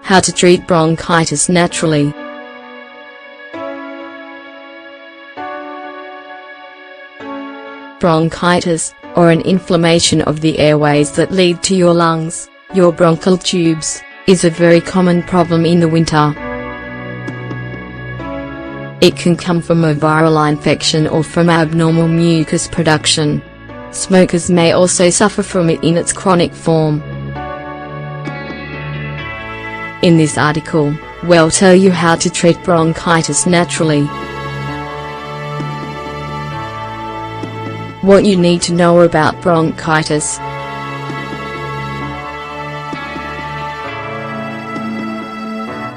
How to treat bronchitis naturally. Bronchitis, or an inflammation of the airways that lead to your lungs, your bronchial tubes, is a very common problem in the winter. It can come from a viral infection or from abnormal mucus production. Smokers may also suffer from it in its chronic form. In this article, we'll tell you how to treat bronchitis naturally. What you need to know about bronchitis.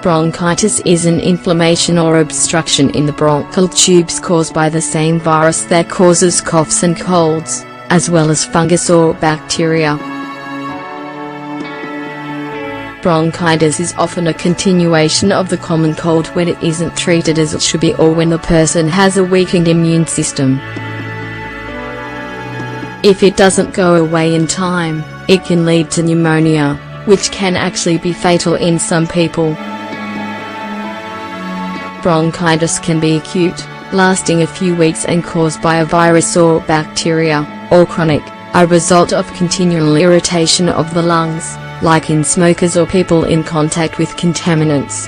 Bronchitis is an inflammation or obstruction in the bronchial tubes caused by the same virus that causes coughs and colds, as well as fungus or bacteria. Bronchitis is often a continuation of the common cold when it isn't treated as it should be, or when the person has a weakened immune system. If it doesn't go away in time, it can lead to pneumonia, which can actually be fatal in some people. Bronchitis can be acute, lasting a few weeks and caused by a virus or bacteria, or chronic, a result of continual irritation of the lungs, like in smokers or people in contact with contaminants.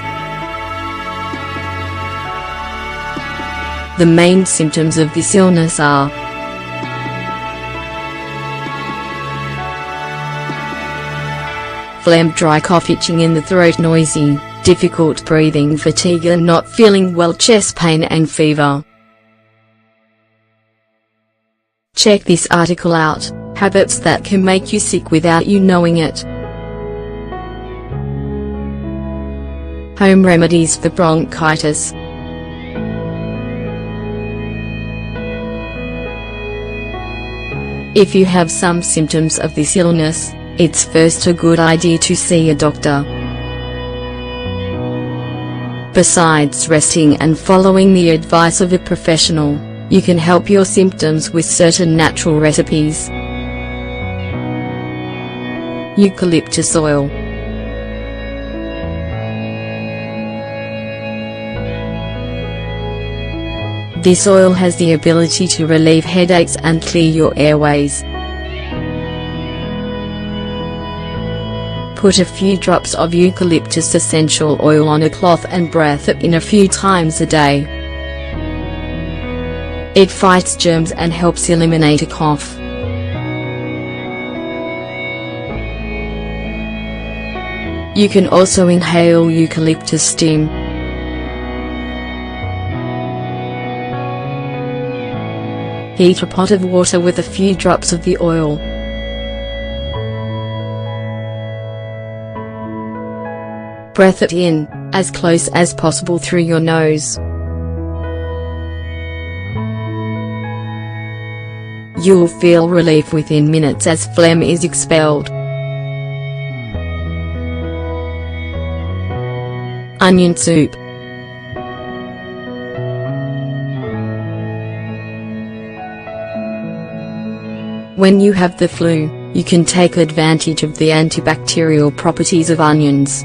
The main symptoms of this illness are phlegm, dry cough, itching in the throat, noisy, difficult breathing, fatigue and not feeling well, chest pain and fever. Check this article out, habits that can make you sick without you knowing it. Home remedies for bronchitis. If you have some symptoms of this illness, it's first a good idea to see a doctor. Besides resting and following the advice of a professional, you can help your symptoms with certain natural recipes. Eucalyptus oil. This oil has the ability to relieve headaches and clear your airways. Put a few drops of eucalyptus essential oil on a cloth and breathe it in a few times a day. It fights germs and helps eliminate a cough. You can also inhale eucalyptus steam. Heat a pot of water with a few drops of the oil. Breathe it in, as close as possible through your nose. You'll feel relief within minutes as phlegm is expelled. Onion soup. When you have the flu, you can take advantage of the antibacterial properties of onions.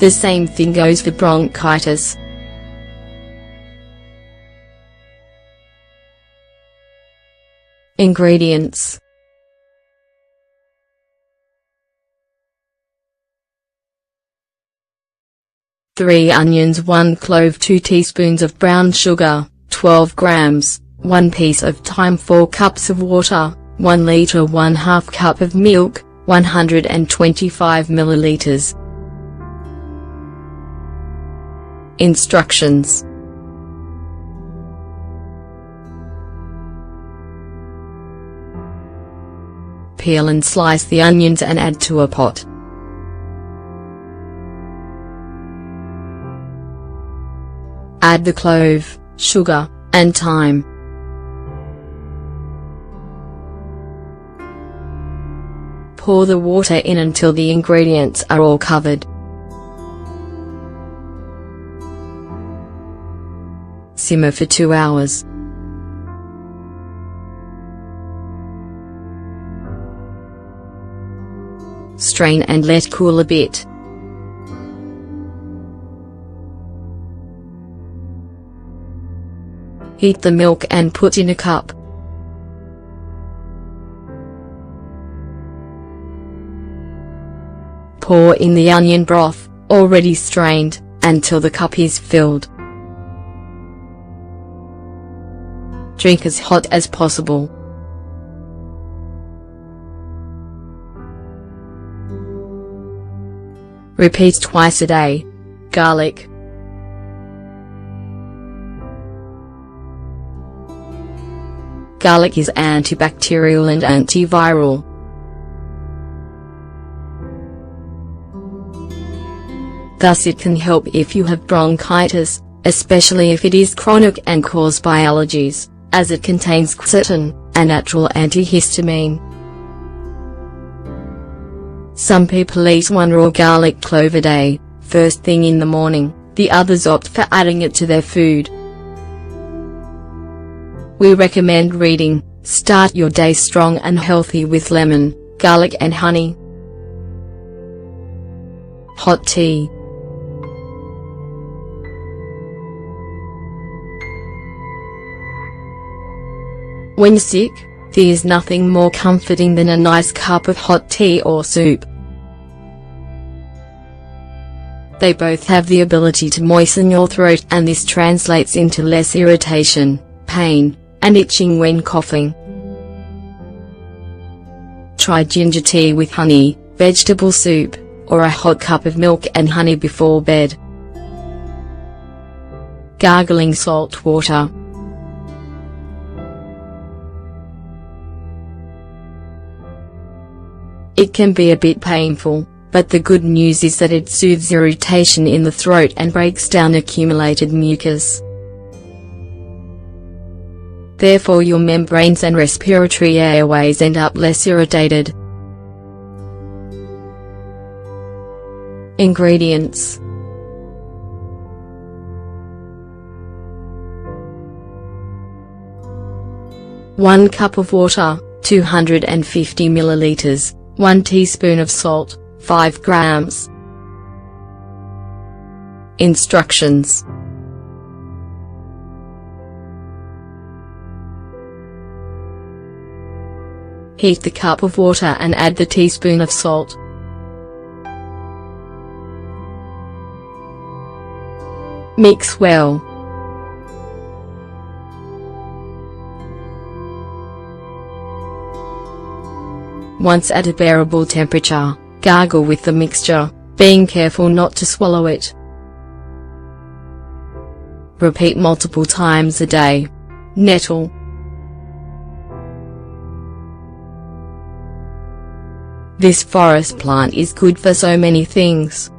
The same thing goes for bronchitis. Ingredients. Three onions, 1 clove, 2 teaspoons of brown sugar, 12 grams, 1 piece of thyme, 4 cups of water, 1 liter, 1/2 cup of milk, 125 milliliters. Instructions. Peel and slice the onions and add to a pot. Add the clove, sugar, and thyme. Pour the water in until the ingredients are all covered. Simmer for 2 hours. Strain and let cool a bit. Heat the milk and put in a cup. Pour in the onion broth, already strained, until the cup is filled. Drink as hot as possible. Repeat twice a day. Garlic. Garlic is antibacterial and antiviral. Thus it can help if you have bronchitis, especially if it is chronic and caused by allergies, as it contains quercetin, a natural antihistamine. Some people eat one raw garlic clove a day, first thing in the morning, the others opt for adding it to their food. We recommend reading. Start your day strong and healthy with lemon, garlic and honey. Hot tea. When sick, there is nothing more comforting than a nice cup of hot tea or soup. They both have the ability to moisten your throat, and this translates into less irritation, pain, and itching when coughing. Try ginger tea with honey, vegetable soup, or a hot cup of milk and honey before bed. Gargling salt water. It can be a bit painful, but the good news is that it soothes irritation in the throat and breaks down accumulated mucus. Therefore your membranes and respiratory airways end up less irritated. Ingredients. One cup of water, 250 milliliters, 1 teaspoon of salt, 5 grams. Instructions. Heat the cup of water and add the teaspoon of salt. Mix well. Once at a bearable temperature, gargle with the mixture, being careful not to swallow it. Repeat multiple times a day. Nettle. This forest plant is good for so many things.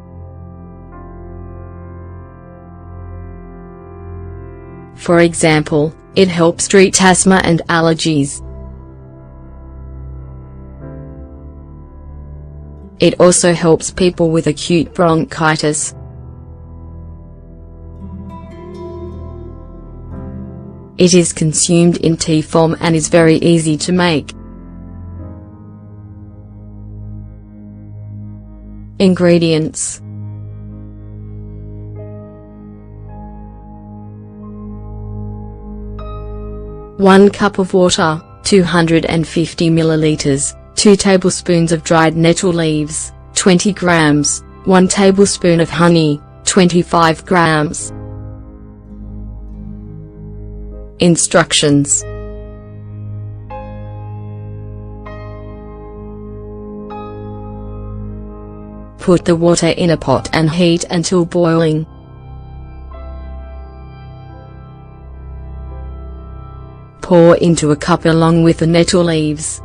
For example, it helps treat asthma and allergies. It also helps people with acute bronchitis. It is consumed in tea form and is very easy to make. Ingredients. One cup of water, 250 milliliters, 2 tablespoons of dried nettle leaves, 20 grams, 1 tablespoon of honey, 25 grams. Instructions. Put the water in a pot and heat until boiling. Pour into a cup along with the nettle leaves.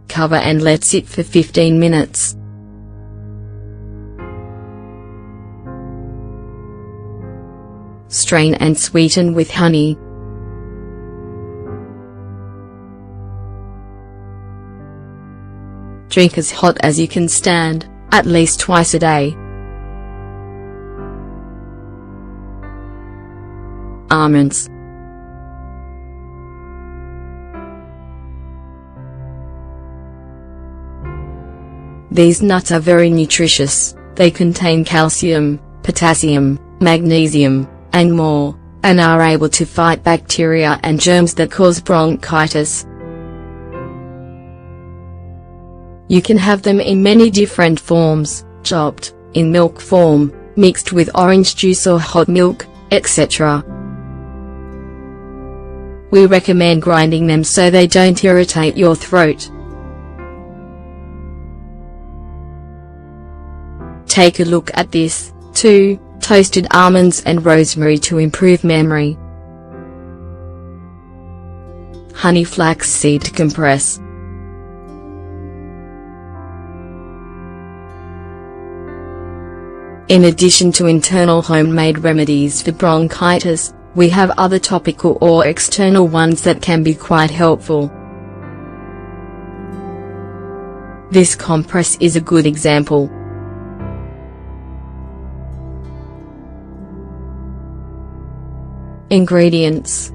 Cover and let sit for 15 minutes. Strain and sweeten with honey. Drink as hot as you can stand, at least twice a day. Almonds. These nuts are very nutritious. They contain calcium, potassium, magnesium, and more, and are able to fight bacteria and germs that cause bronchitis. You can have them in many different forms: chopped, in milk form, mixed with orange juice or hot milk, etc. We recommend grinding them so they don't irritate your throat. Take a look at this. 2. Toasted almonds and rosemary to improve memory. Honey flaxseed compress. In addition to internal homemade remedies for bronchitis, we have other topical or external ones that can be quite helpful. This compress is a good example. Ingredients: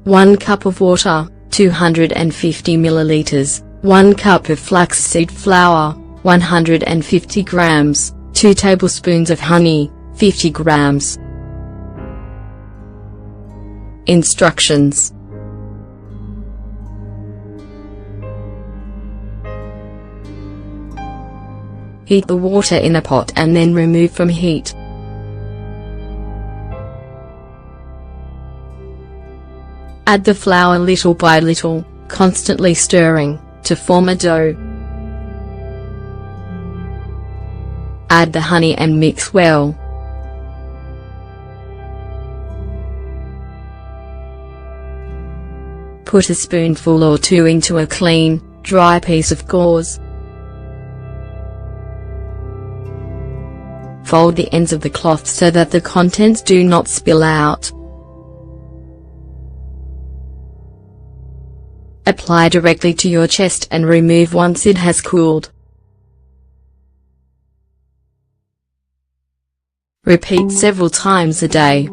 1 cup of water, 250 milliliters, 1 cup of flaxseed flour, 150 grams, 2 tablespoons of honey, 50 grams. Instructions: heat the water in a pot and then remove from heat. Add the flour little by little, constantly stirring, to form a dough. Add the honey and mix well. Put a spoonful or 2 into a clean, dry piece of gauze. Fold the ends of the cloth so that the contents do not spill out. Apply directly to your chest and remove once it has cooled. Repeat several times a day.